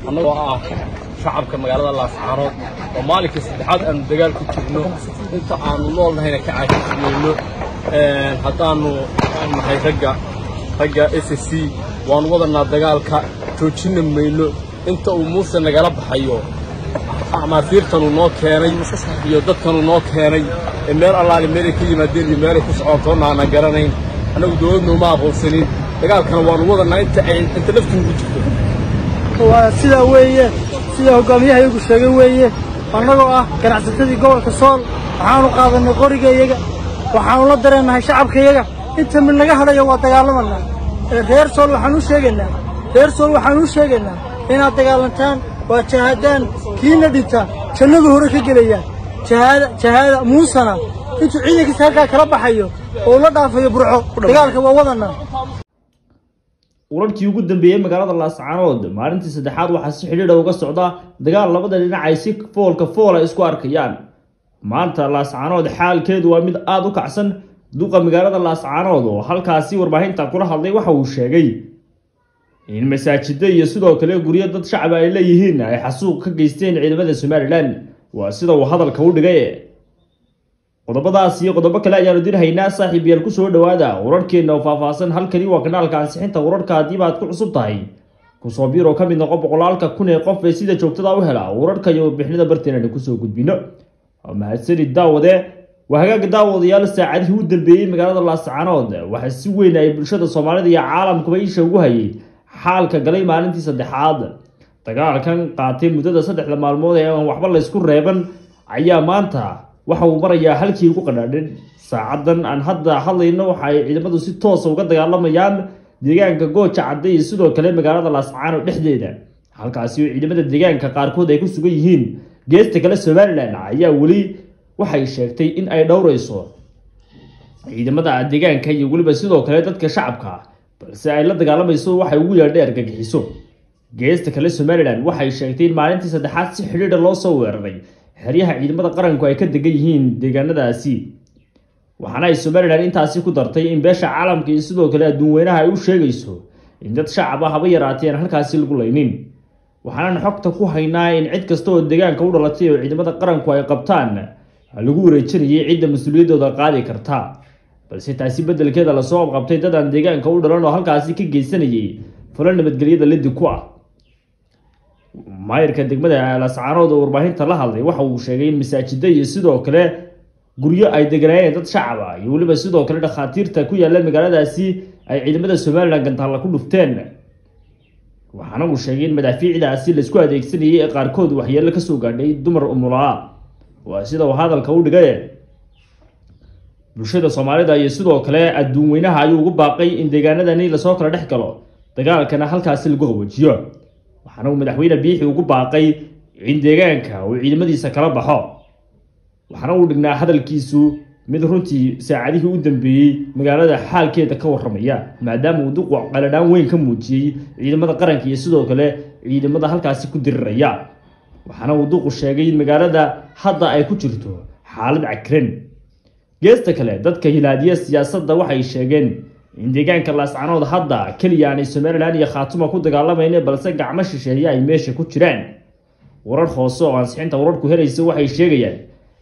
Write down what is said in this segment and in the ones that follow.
annagoo shacabka magaalada Laascaanood oo maalinka saddexaad aan dagaal ku jirno inta aanu noolnahayna ka caajisnayno hadaanu nahay ragga SSC waan wadanaa dagaalka joojin mayno inta uu Muuse nagala baxayo amaasiirtanu noo keenay iyo dadkanu noo keenay meel allaale meel ka yimaadeen iyo meel ku socotoona aan garanayn anagu doodno ma aqoonsanin dagaalkana waan wadanaa inta naftu ugu jirto waa sida weeye sida hogaamiyaha sheegay weeye annagoo ganacsatadii gobolka Sool waxaanu qaadanay qorigayaga waxaanu la dareenahay shacabkayaga inta mid naga hadayo waa dagaalamana reer Sool waxaanu sheegaynaa inaad dagaalantaan waa jahadaan kiina dhintaan jannadu hore ka gelayaan jahada muusana intuu ciidankiisa halkaa kala baxayo oo la dhaafayo burco dagaalka waa wadanaa wararkii ugu dambeeyay magaalada Laascaanood maalintii saddexaad waxa si xiriir uga socda dagaal labada dhinac ay si fool isku arkayaan maanta Laascaanood xaalkeedu waa mid aad u kacsan duqa magaalada Laascaanood oo halkaasi warbaahinta kula hadlay waxa uu sheegay in masaajidda iyo sidoo kale guriyo dad shacab ay leeyihiin ay xasuuq ka geysteen ciidamada Somaliland waa sida uu hadalka u dhigay qodobadaas iyo qodobo kale ayaanu dirhaynaa saaxiibayaal ku soo dhawaada wararkeena oo faahfaahsan halkani waa kanaalka ansixinta wararka haddii aad ku cusub tahay ku soo biiro ka mid noqo boqolaalka kun ee qof ee sida joogtada u hela wararka iyo bixinada barteena ku soo gudbino mahadsanid daawade وهاجا داود يال ساعده هو دلبي مقالة الله سبحانه وحسوين أي برشة الصومالية يا عالم كبيش وهاي حال كجلي مالنتي صدحاد تجار كان قاتل مدة صدح لما الموضة وحبل الله يذكر ريبن أيام مانتا وحو مرة يا هلكي وقدرن ساعدا أن هذا حل إنه حي إذا بدو ستوس وقد يلا ميان ديجان كجوتش عدي يسودو كلام مقالة الله سبحانه بحديده هالكاسيو إذا بدو ديجان كقاركود يكون سجيهين جست كلا سوال لنا عيا ولي waxay sheegtay in ay dhowrayso ciidamada deegaanka iyo waliba sidoo kale dadka shacabka balse ay la dagaalamayso waxay ugu yeedhay argagixiso geesta kale Somaliland waxay sheegtay in maalintii saddexaad si xiriir loo soo weeraray xeryaha ciidamada qaranku ay ka degan yihiin deegaanadaasi waxaana ay Somaliland intaasi ku dartay in beesha caalamka iyo sidoo kale adduunweynaha ay u sheegayso in dad shacab ah haba yaraateen halkaasi lagu leeynin waxaana xogta ku haynaa in cid kasta oo deegaanka u dhalatay oo ciidamada qaranku ay qabtaan lagu wareejinayay ciidda mas'uuliyadooda qaadi karta balse taasi bedelkeeda la soo qabtay dad aan deegaanka u dhalan oo halkaasi ka geysanayay fulan nabadgelyada lid ku ah maayirka degmada Laascaanood oo warbaahinta la hadlay waxa uu sheegay in masaajidda iyo sidoo kale guryo ay deganayeen dad shacab ah iyo waliba sidoo kale dhaqaatiirta ku yaala magaaladaasi ay ciidamada Somaliland gantaal ku dhufteen waxaana uu sheegay in madaafiicdaasi la isku adeegsanayay ee qaarkood waxyeello ka soo gaadhay dumar umulaa وسيدا وهذا الكود جاي bulshada Soomaalida iyo sidoo kale adduunweynaha ayuu ugu baaqay in deegaanadani la soo kala dhaxgalo dagaalkana halkaas lagu qawajiyo waxaana uu madaxweyne Biixi ugu baaqay in deegaanka uu ciidamadiisa kala baxo waxaana uu dhignaa hadalkiisu mid runtii saacadihii u dambeeyay magaalada xaalkeeda ka waramaya maadaama uu duq qaladaan weyn ka muujiyay ciidamada qaranka iyo sidoo kale ciidamada halkaas ku diriraya waxaana uu duq sheegay in magaalada hadda ay ku jirto xaalad cakran geesta kale dadka hilaadiya siyaasadda waxay sheegeen in deegaanka Laascaanood hadda kaliya ay Somaliland iyo Khaatuma ku dagaalamayeen balse gacmo shisheeye ay meesha ku jiraan warar hoose oo ansixinta wararku helaysa waxay sheegayaan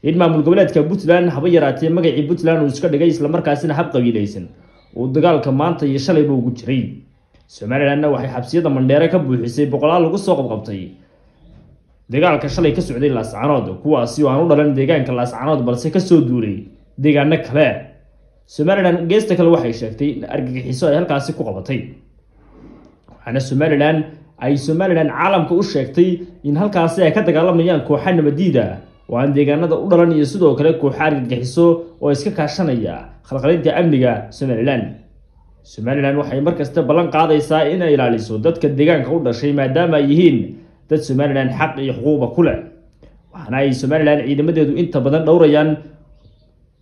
in maamul goboleedka Puntland haba yaraatee magacii Puntland uu iska dhigay isla markaasina hab qabiilaysan oo dagaalka maanta iyo shalay buu ugu jiray Somaliland waxay xabsiyada Mandheera ka buuxisay boqolaal lagu soo qabqabtay dagaalka shalay ka socday Laascaanood kuwaasi oo aan u dhalan deegaanka Laascaanood balse ka soo duulay deegaano kale Somaliland geesta kale waxay sheegtay in argagixiso ay halkaasi ku qabatay waxaana Somaliland caalamka u sheegtay in halkaasi ay ka dagaalamayaan kooxo nabadiida oo aan deegaanada u dhalan iyo sidoo kale kooxo argagixiso oo iska kaashanaya khalkhalinta amniga Somaliland waxay markasta ballan qaadaysaa in ay ilaaliso dadka deegaanka u dhashay maadaama ay yihiin dad Somaliland xaq iyo xuquuq ku leh waxaana ay Somaliland ciidamadeedu inta badan dhowrayaan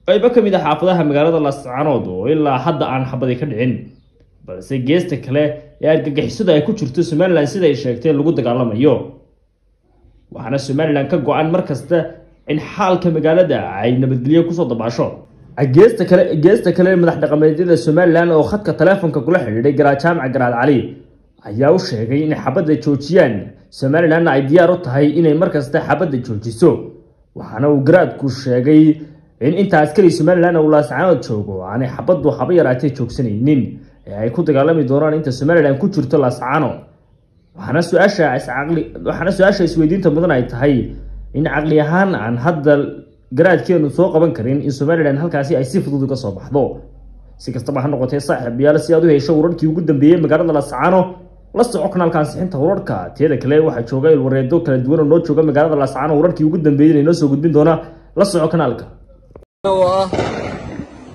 qayb ka mid ah xaafadaha magaalada Laascaanood oo ilaa hadda aan xabad ka dhicin balse geesta kale ee argagixisada ay ku jirto Somaliland sida ay sheegtay lagu dagaalamayo waxaana Somaliland ka go'an markasta in xaalka magaalada ay nabadgelyo ku soo dabaasho geesta kale madax dhaqameedyada Somaliland oo khadka telefoonka kula xiriiray Garaad Jaamac Garaad Cali ayaa u sheegay in xabadda joojiyaan Somaliland ay diyaar u tahay inay markasta xabadda joojiso waxaana uu garaadku sheegay in inta askari Somaliland uu laascaanood joogo aanay xabaddu haba yaraatee joogsanaynin ee ay ku dagaalami doonaan inta Somaliland ku jirto laascaanood waxaana su'aasha isweydiinta mudan ay tahay in caqli ahaan aan hadda garaadkeenu soo qaban karin in Somaliland halkaasi ay si fudud uga soo baxdo si kastaba ha noqotee saaxiibayaal si aad u hesho wararkii ugu dambeeyay magaalada laascaanood la soco kanaalkan sixinta wararka teeda kale waxa jooga il wareedo kala duwan oo noo jooga magaalada laascaanood wararkii ugu dambeeyay inoo soo gudbin doona la soco kanaalka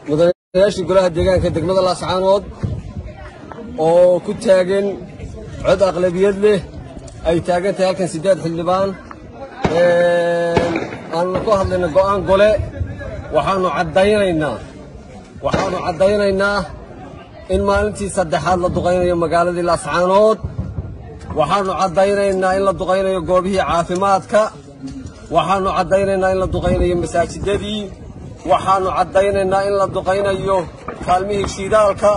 madaxweynaha golaha deegaanka degmada laascaanood oo ku taagan cod aqlabiyad leh ay taagan tahay halkan 8 xildhibaan aan ku hadlayna go'aan gole waxaanu cadaynaynaa in maalintii saddexaad la duqaynayo magaaladii laascaanood waxaanu cadaynaynaa in la duqaynayo goobihii caafimaadka waxaanu cadaynaynaa in la duqaynayo masaajidadii waxaanu cadaynaynaa in la duqaynayo kaalmihii shidaalka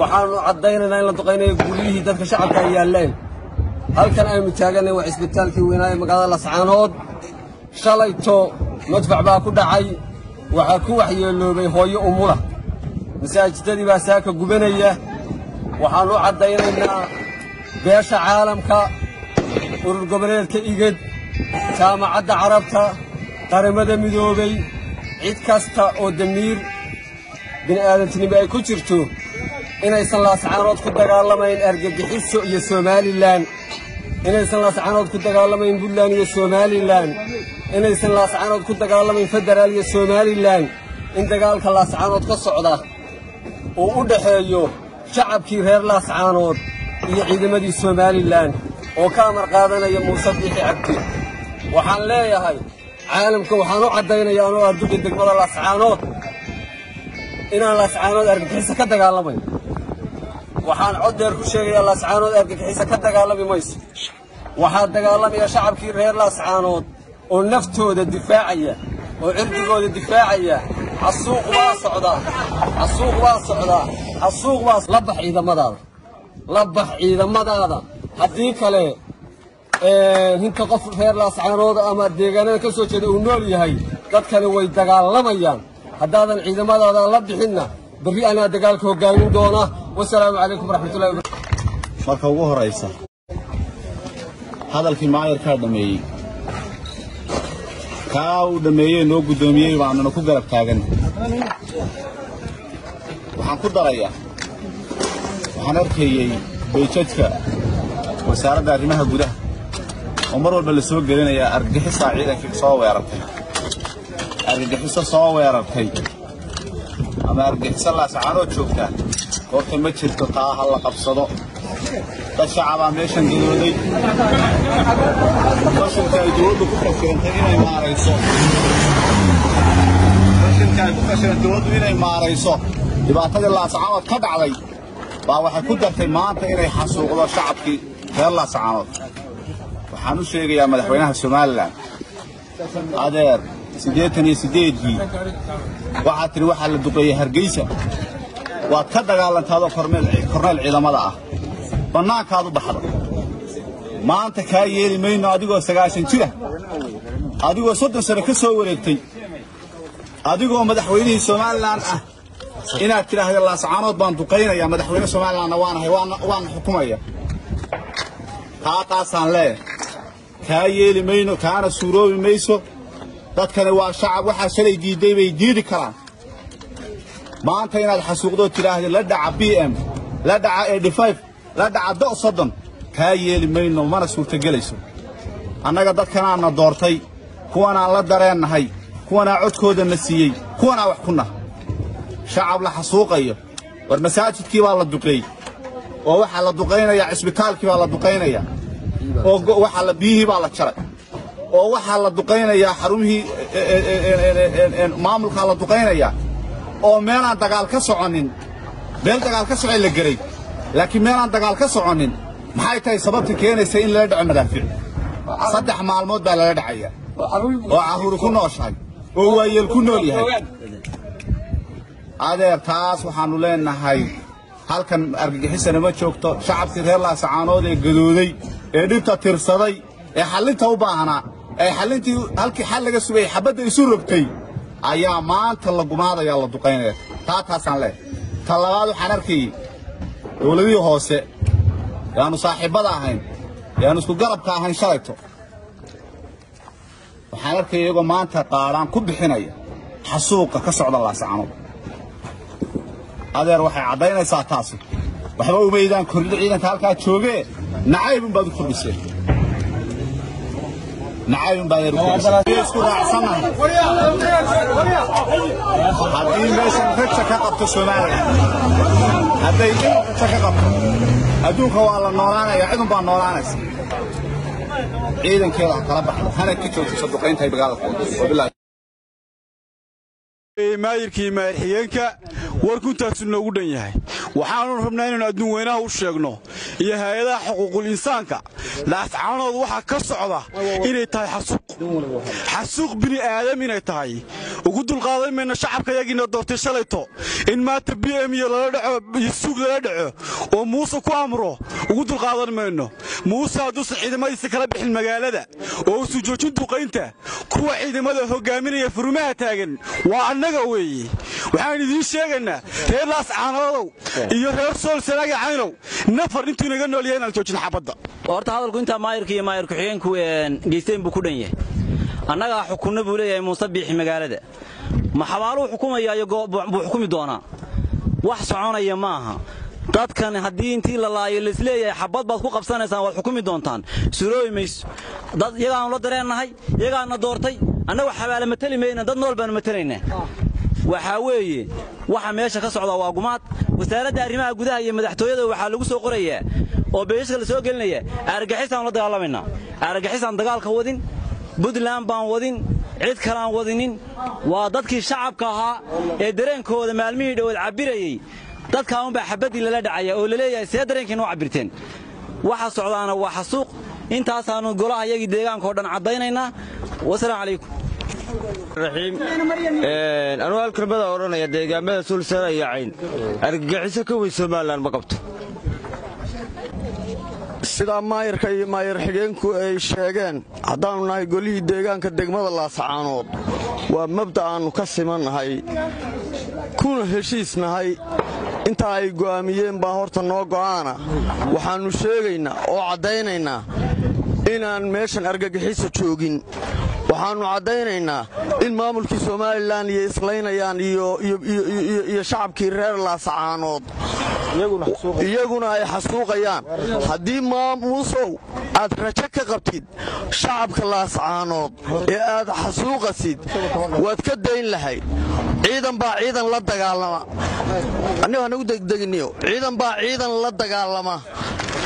waxaanu cadaynaynaa in la duqaynayo guryihii dadka shacabka ay yaaleen halkan aynu taaganay waa isbitaalkii weynaa ee magaalada laascaanood shalayto madfac baa ku dhacay waxaa ku waxyeeloobay hooyo umula masaajidadii baa saaka gubanaya waxaanu cadaynaynaa beesha caalamka urur goboleedka igad jaamacadda carabta qaramada midoobay cid kasta oo damiir bini'aadantinimo ay ku jirto inaysan laascaanood ku dagaalamayn argagixiso iyo Somaliland inaysan laascaanood ku dagaalamayn Puntland iyo Somaliland inaysan laascaanood ku dagaalamayn federaal iyo Somaliland in dagaalka laascaanood ka socda oo u dhaxeeyo shacabkii reer laascaanood iyo ciidamadii Somaliland oo ka amar qaadanaya Muuse Biixi Cabdi waxaan leeyahay caalamka waxaan u cadaynayaa inuu arduga degmada laascaanood inaan laascaanood argagixiso ka dagaalamayn waxaan cod dheer ku sheegayaa laascaanood argagixiso ka dagaalami mayso waxaa dagaalamaya shacabkii reer laascaanood oo naftooda difaacaya oo cirdigooda difaacaya xasuuq waa socdaa la bax ciidamadaada haddii kale inta qof reer laascaanood ama deegaanada ka soo jeeda uu nool yahay dadkani way dagaalamayaan haddaadan ciidamadaada la bixinna berri anaa dagaalka hogaamin doona wasalaamu calaykum waraxmatullahi wabarakatuh marka ugu horeysa hadalkii maayarkaa dhameeyey kaa uu dhameeyey noo guddoomiyey baanuna ku garab taagan waxaan ku darayaa waxaan arkayey beejadka wasaaradda arrimaha gudaha oo mar walba la soo gelinayaa argagixisaa ciidankii soo weerartay ama argagixisa laascaanood joogtaa goobta ma jirto taa ha la qabsado dad shacabaa meeshan gadooday fashilka ay dowladdu ku fashilantay inay maarayso dhibaatadii laascaanood ka dhacday baa waxay ku dartay maanta inay xasuuqdo shacabkii reer laascaanood waxaan u sheegayaa madaxweynaha Somaliland adeer 88 waxaa tiri waxaa la duqeeyay Hargeysa waad ka dagaalantaado korneel ciidamada ah bannaankaad u baxda maanta kaa yeeli mayno adigoo 90 jira adigoo 30 sano ka soo wareegtay adigoo madaxweynihii Somaliland ah inaad tiraahdo laascaanood baan duqeynayaa madaxweyne Somalilandna waan xukumaya taasaan leeyahay kaa yeeli mayno kaana suuroobi mayso dadkani waa shacab waxa shalay diiday bay diidi karaan maanta inaad xasuuqdo tiraahdo la dhaca BM la dhaca 85 la dhaca do'sodon kaa yeeli mayno mana suurtagelayso annaga dadkanaana doortay kuwanaan la dareennahay kuwanaa codkooda na siiyey kuwanaa wax ku nah shacab la xasuuqayo war masaajidkii baa la duqeeyey oo waxaa la duqeynayaa cisbitaalkii baa la duqeynayaa oo waxaa la biyihii baa la jaray oo waxaa la duqeynayaa xarumihii maamulkaa la duqeynayaa oo meelaan dagaal ka soconin meel dagaal ka socon la garay laakiin meelaan dagaal ka soconin maxay tahay sababta keenaysa in lala dhaco madaafiic 3 maalmood baa lala dhacaya oo caruur ku nooshahay oo waayeel ku nool yahay adeer taas waxaanu leenahay halkan argagixisana ma joogto shacabkii reer laascaanood ee gadooday ee dhibta tirsaday ee xalinta u baahnaa ee xalintii halkii xal laga sugay xabadda isu rogtay ayaa maanta la gumaadaya la duqeynaya taasaan leh talabaad waxaan arkay dawladii hoose yaanu saaxiibada ahayn yaanu isku garabka ahayn shalayto waxaan arkay iyagoo maanta qaaraan ku bixinaya xasuuqa ka socda Laascaanood adeer waxay cadaynaysaa taasi waxba u meedaan kordhin ciidanka halka joogay nacayb baad ku kordhisay نعايم باير isku raacsanahay hadii meeshan dadka ka qabto Soomaaliya haday dadka ka qabto adduunka waa la noolaanaya cidun baa noolaanaysa ciidankeeda kala baxdo hana ka joogto duqeynta magaalada wabillahi maayirkii maayirxigeenka warkuntaasi noogu dhan yahay waxaanu rabnaa inaan adduun weynaha u sheegno iyo hay'adaha xuquuqul insaanka Laascaanood waxa ka socda inay tahay xasuuq bini aadam inay tahay ugu dulqaadanayna shacabka yagiina doortay shalayto in maanta BM iyo la dhaco suuq la dhaco oo Muuse ku amro ugu dulqaadanayno Muuse haduu ciidamadiisa kala bixin magaalada oo soo joojin duqeynta kuwa ciidamada hogaaminaya furmaha taagan waa annaga weeye waxaan idin sheegaynaa reer Laascaanood iyo reer Sool Sanaaga Caynow nafar intuu naga nool yahay inaan joojin xabadda horta hadalku inta maayirka iyo maayirku xigeenku geysteen buu ku dhan yahay annaga xukunna buu leeyahay Muuse Biixi magaalada ma xabaaluhu xukumayaa iyo buu xukumi doonaa wax soconaya maaha dadkan haddii intii la laayo la isleeyahay xabad baad ku qabsanaysaan waad xukumi doontaan surooyimays dad iyagaan la dareenahay iyagaana doortay annaga xabaale matali meeyna dad nool baan matalaynaa waxa weeye waxa meesha ka socda waa gumaad wasaaradda arrimaha gudaha iyo madaxtooyada waxa lagu soo qorayaa oo beeshka la soo gelinaya argagixisaan la dagaalamayna argagixisaan dagaalka wadin Puntland baan wadin cid kale aan wadinin waa dadkii shacabka ahaa ee dareenkooda maalmihii dhawaad cabirayay dadka aan baa xabadii la dhacaya oo la leeyahay see dareenkiina u cabirteen waxa socdaana waa xasuuq intaas aanu golaha iyagii deegaanka oo dhan cadaynayna wassalaamu calaykum الرحيم أنا الكلمة أورنا يا ديجا ما سول سنة يا عين أرجع سكوي سمالا ما قبته sida maayir xigeenku ay sheegeen hadaan nahay golihii deegaanka degmada Laascaanood waa mabda aanu ka simanahay kuna heshiisnahay inta ay go'aamiyeen baa horta noo go'aana waxaanu sheegaynaa oo cadaynaynaa inaan meeshan argagixisa joogin waxaanu cadaynaynaa in maamulkii Soomaaliland iyo islaynayaan iyo shacabkii reer Laascaanood iyaguna ay xasuuqayaan haddii Muusow aad rajo ka qabtid shacabka Laascaanood ee aad xasuuqasid waad ka dayn lahayd ciidan baa ciidan la dagaalama anagu degdegniyo ciidan baa ciidan la dagaalama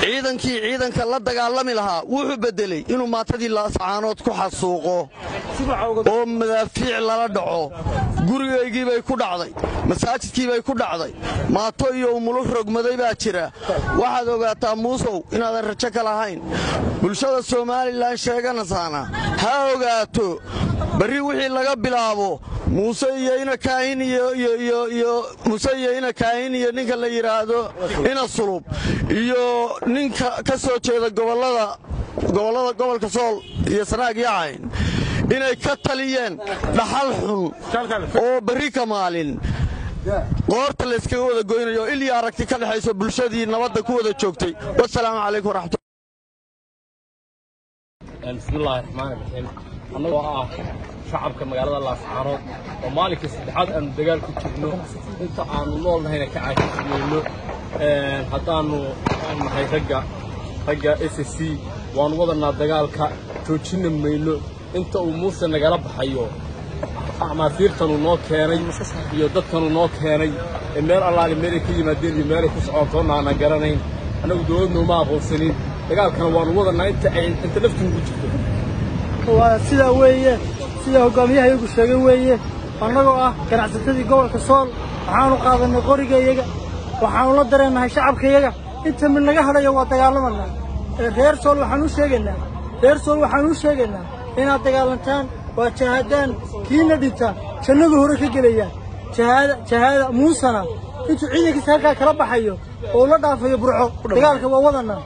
ciidankii ciidanka la dagaalami lahaa wuxuu bedelay inuu maatadii Laascaanood ku xasuuqo oo madaafiic lala dhaco gurigaygii bay ku dhacday masaajidkii bay ku dhacday maato iyo umulo rogmaday baa jira waxaad ogaataa Muusow inaadan rajo ka lahayn bulshada Soomaaliland sheeganaysana ha ogaato bari wixii laga bilaabo Muuse iyo ina kaahin iyo ninka la yiraahdo ina sulub iyo ninka ka soo jeeda gobolka Sool iyo Sanaag iyo Cayn inay ka taliyeen dhaxal xun oo bari ka maalin qoorta la iska wada goynayo ilaa aragti ka dhaxayso bulshadii nabadda ku wada joogtay wassalaamu calaykum waraxmatullahi bismillahir rahmaanir rahiim anagoo shacabka magaalada Laascaanood oo maalinka saddexaad aan dagaal ku jirno inta aanu noolnahayna ka caajisnayno hadaanu nahay ragga SSC waan wadanaa dagaalka joojina mayno inta uu Muuse nagala baxayo amaasiirtan uu noo keenay iyo dadkan uu noo keenay meel allaale meel ka yimaadeen iyo meel ku socotoona aan garanayn anagu doodno ma aqoonsanin dagaalkan waan wadanaa inta laftigu jirto waa sida weeye sida hogaamiyaha iyagu sheegay weeye annagoo ganacsatadii gobolka Sool waxaanu qaadanay qoriga iyaga waxaanu la dareenahay shacabka iyaga inta mid laga hadayo waa dagaalamana reer Sool waxaanu sheegaynaa inaad dagaalantaan waa jahadaan kiina dhintaan jannada hore ka gelayaan jahada Muusana intuu ciidankiisa halka kala baxayo oo la dhaafayo burco dagaalka waa wadanaa